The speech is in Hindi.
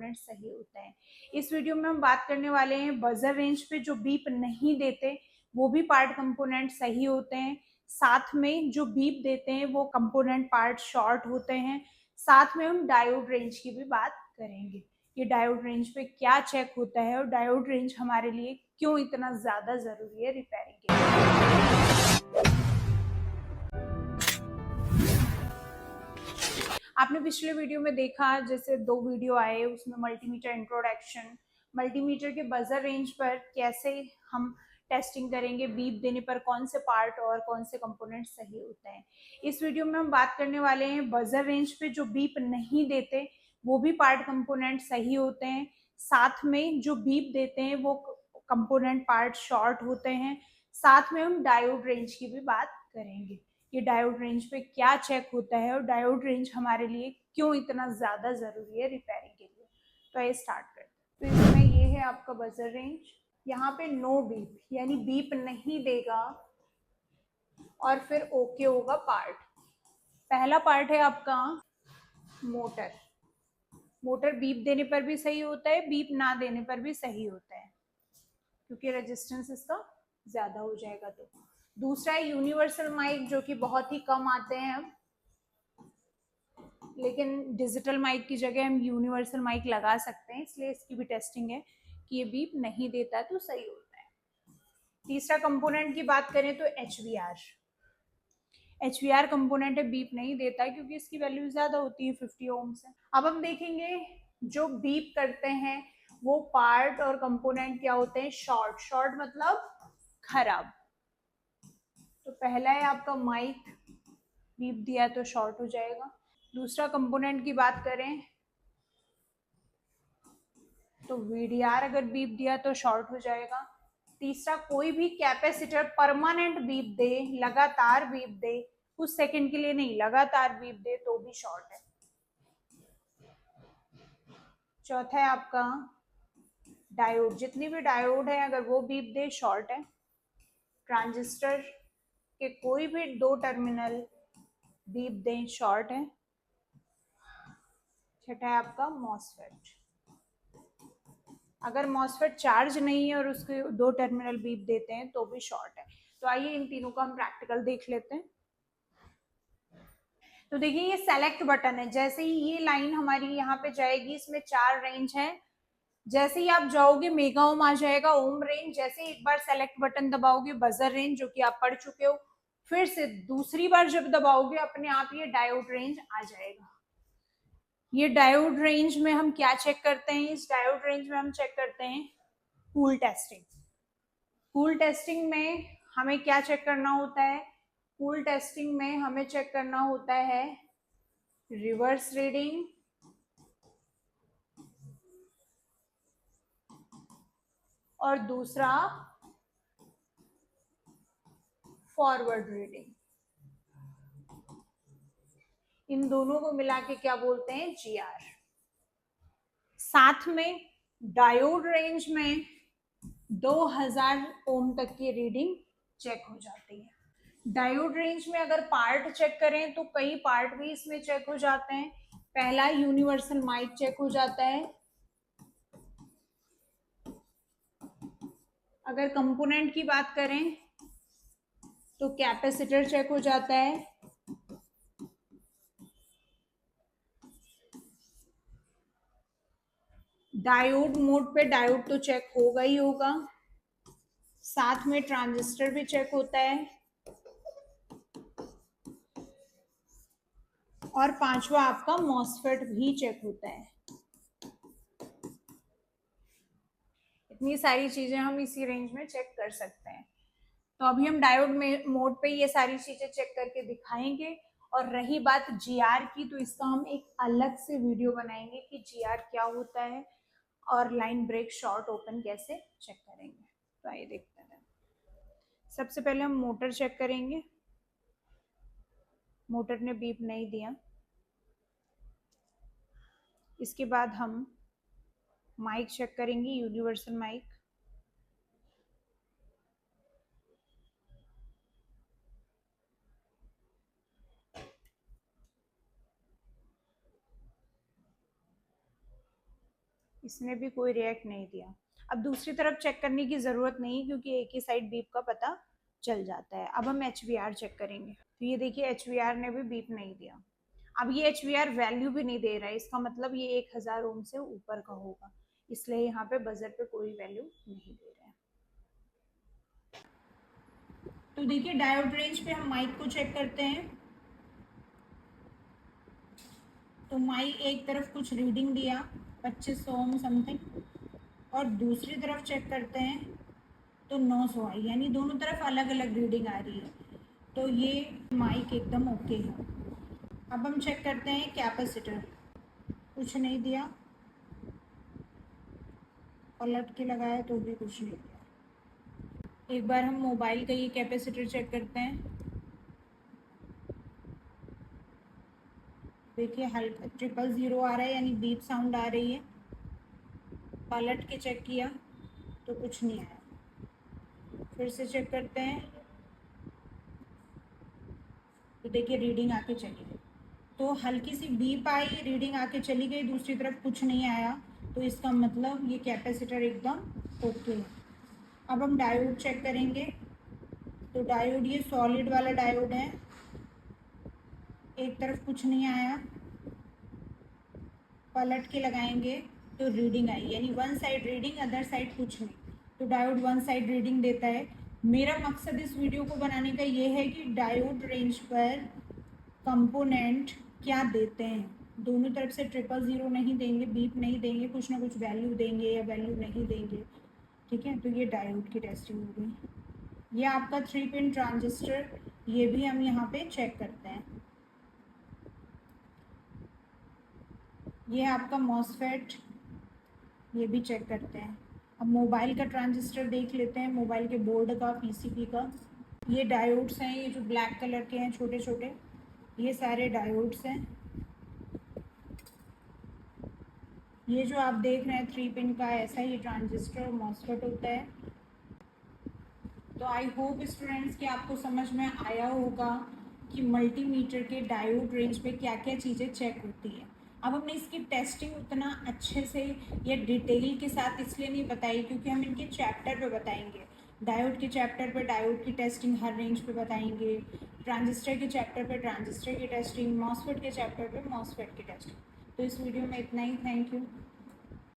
कंपोनेंट सही होते हैं। इस वीडियो में हम बात करने वाले हैं बजर रेंज पे जो बीप नहीं देते वो भी पार्ट कंपोनेंट सही होते हैं, साथ में जो बीप देते हैं वो कंपोनेंट पार्ट शॉर्ट होते हैं। साथ में हम डायोड रेंज की भी बात करेंगे, ये डायोड रेंज पे क्या चेक होता है और डायोड रेंज हमारे लिए क्यों इतना ज्यादा जरूरी है रिपेयरिंग के लिए। आपने पिछले वीडियो में देखा, जैसे 2 वीडियो आए उसमें मल्टीमीटर इंट्रोडक्शन, मल्टीमीटर के बजर रेंज पर कैसे हम टेस्टिंग करेंगे, बीप देने पर कौन से पार्ट और कौन से कंपोनेंट सही होते हैं। इस वीडियो में हम बात करने वाले हैं बजर रेंज पे जो बीप नहीं देते वो भी पार्ट कंपोनेंट सही होते हैं, साथ में जो बीप देते हैं वो कंपोनेंट पार्ट शॉर्ट होते हैं। साथ में हम डायोड रेंज की भी बात करेंगे, ये डायोड रेंज पे क्या चेक होता है और डायोड रेंज हमारे लिए क्यों इतना ज्यादा जरूरी है रिपेयरिंग के लिए। तो ये स्टार्ट करते हैं। तो इसमें ये है आपका बजर रेंज, यहाँ पे नो बीप यानी बीप नहीं देगा और फिर ओके होगा पार्ट। पहला पार्ट है आपका मोटर, मोटर बीप देने पर भी सही होता है, बीप ना देने पर भी सही होता है क्योंकि रेजिस्टेंस इसका ज्यादा हो जाएगा। तो दूसरा है यूनिवर्सल माइक, जो कि बहुत ही कम आते हैं अब, लेकिन डिजिटल माइक की जगह हम यूनिवर्सल माइक लगा सकते हैं, इसलिए इसकी भी टेस्टिंग है कि ये बीप नहीं देता तो सही होता है। तीसरा कंपोनेंट की बात करें तो एचवीआर कंपोनेंट है, बीप नहीं देता है क्योंकि इसकी वैल्यू ज्यादा होती है 50 ओम से। अब हम देखेंगे जो बीप करते हैं वो पार्ट और कंपोनेंट क्या होते हैं, शॉर्ट। शॉर्ट मतलब खराब। तो पहला है आपका माइक, बीप दिया तो शॉर्ट हो जाएगा। दूसरा कंपोनेंट की बात करें तो वीडीआर अगर बीप दिया तो शॉर्ट हो जाएगा। तीसरा, कोई भी कैपेसिटर परमानेंट बीप दे, लगातार बीप दे, कुछ सेकंड के लिए नहीं, लगातार बीप दे तो भी शॉर्ट है। चौथा है आपका डायोड, जितनी भी डायोड है अगर वो बीप दे शॉर्ट है। ट्रांजिस्टर के कोई भी 2 टर्मिनल बीप दें शॉर्ट है। छठा है आपका मॉसफेट, अगर मॉसफेट चार्ज नहीं है और उसके 2 टर्मिनल बीप देते हैं तो भी शॉर्ट है। तो आइए इन तीनों का हम प्रैक्टिकल देख लेते हैं। तो देखिए ये सेलेक्ट बटन है, जैसे ही ये लाइन हमारी यहाँ पे जाएगी, इसमें 4 रेंज है, जैसे ही आप जाओगे मेगा ओम आ जाएगा, ओम रेंज। जैसे एक बार सेलेक्ट बटन दबाओगे बजर रेंज, जो कि आप पढ़ चुके हो, फिर से दूसरी बार जब दबाओगे अपने आप ये डायोड रेंज आ जाएगा। ये डायोड रेंज में हम क्या चेक करते हैं, इस डायोड रेंज में हम चेक करते हैं कूल टेस्टिंग। कूल टेस्टिंग में हमें क्या चेक करना होता है, कूल टेस्टिंग में हमें चेक करना होता है रिवर्स रीडिंग और दूसरा फॉरवर्ड रीडिंग। इन दोनों को मिला के क्या बोलते हैं, जीआर। साथ में डायोड रेंज में 2000 ओम तक की रीडिंग चेक हो जाती है। डायोड रेंज में अगर पार्ट चेक करें तो कई पार्ट भी इसमें चेक हो जाते हैं। पहला यूनिवर्सल माइक चेक हो जाता है। अगर कंपोनेंट की बात करें तो कैपेसिटर चेक हो जाता है। डायोड मोड पे डायोड तो चेक होगा ही होगा, साथ में ट्रांजिस्टर भी चेक होता है, और पांचवा आपका मॉसफेट भी चेक होता है। इतनी सारी चीजें हम इसी रेंज में चेक कर सकते हैं। तो अभी हम डायोड में मोड पे ये सारी चीजें चेक करके दिखाएंगे। और रही बात जीआर की, तो इसका हम एक अलग से वीडियो बनाएंगे कि जीआर क्या होता है और लाइन ब्रेक शॉर्ट ओपन कैसे चेक करेंगे। तो आइए देखते हैं। सबसे पहले हम मोटर चेक करेंगे, मोटर ने बीप नहीं दिया। इसके बाद हम माइक चेक करेंगे, यूनिवर्सल माइक। इसने भी कोई रिएक्ट नहीं दिया। अब दूसरी तरफ चेक करने की ज़रूरत नहीं, क्योंकि एक ही साइड बीप का पता चल जाता है। अब हम HVR चेक करेंगे, तो ये देखिए HVR ने भी बीप नहीं दिया। अब ये HVR वैल्यू भी नहीं दे रहा है, इसका मतलब ये 1000 ओम से ऊपर का होगा, इसलिए यहाँ पे बजर पे कोई वैल्यू नहीं दे रहा है। तो देखिए डायोड रेंज पे हम माइक को चेक करते हैं। तो माइक एक तरफ कुछ रीडिंग दिया 2500 ओम समथिंग, और दूसरी तरफ चेक करते हैं तो 900 आई, यानी दोनों तरफ अलग अलग रीडिंग आ रही है। तो ये माइक एकदम ओके है। अब हम चेक करते हैं कैपेसिटर, कुछ नहीं दिया, पलट के लगाया तो भी कुछ नहीं दिया। एक बार हम मोबाइल का ये कैपेसिटर चेक करते हैं। देखिए हल्का 000 आ रहा है, यानी बीप साउंड आ रही है। पलट के चेक किया तो कुछ नहीं आया। फिर से चेक करते हैं तो देखिए रीडिंग आके चली गई। तो हल्की सी बीप आई, रीडिंग आके चली गई, दूसरी तरफ कुछ नहीं आया, तो इसका मतलब ये कैपेसिटर एकदम ओके है। अब हम डायोड चेक करेंगे। तो डायोड ये सॉलिड वाला डायोड है, एक तरफ कुछ नहीं आया, पलट के लगाएंगे तो रीडिंग आई, यानी one side reading, other side कुछ नहीं। तो डायोड वन साइड रीडिंग देता है। मेरा मकसद इस वीडियो को बनाने का ये है कि डायोड रेंज पर कंपोनेंट क्या देते हैं। दोनों तरफ से 000 नहीं देंगे, बीप नहीं देंगे, कुछ ना कुछ वैल्यू देंगे या वैल्यू नहीं देंगे। ठीक है, तो ये डायोड की टेस्टिंग हो गई। ये आपका 3 पिन ट्रांजिस्टर, ये भी हम यहाँ पे चेक करते हैं। ये आपका मॉसफेट, ये भी चेक करते हैं। अब मोबाइल का ट्रांजिस्टर देख लेते हैं, मोबाइल के बोर्ड का, पीसीबी का। ये डायोड्स हैं, ये जो ब्लैक कलर के हैं छोटे छोटे, ये सारे डायोड्स हैं। ये जो आप देख रहे हैं 3 पिन का, ऐसा ही ट्रांजिस्टर और मॉसफेट होता है। तो आई होप स्टूडेंट्स कि आपको समझ में आया होगा कि मल्टीमीटर के डायोड रेंज पे क्या क्या चीज़ें चेक होती है। अब हमने इसकी टेस्टिंग उतना अच्छे से या डिटेल के साथ इसलिए नहीं बताई क्योंकि हम इनके चैप्टर पे बताएंगे। डायोड के चैप्टर पे डायोड की टेस्टिंग हर रेंज पे बताएंगे, ट्रांजिस्टर के चैप्टर पे ट्रांजिस्टर की टेस्टिंग, मॉसफेट के चैप्टर पे मॉसफेट की टेस्टिंग। तो इस वीडियो में इतना ही। Thank you.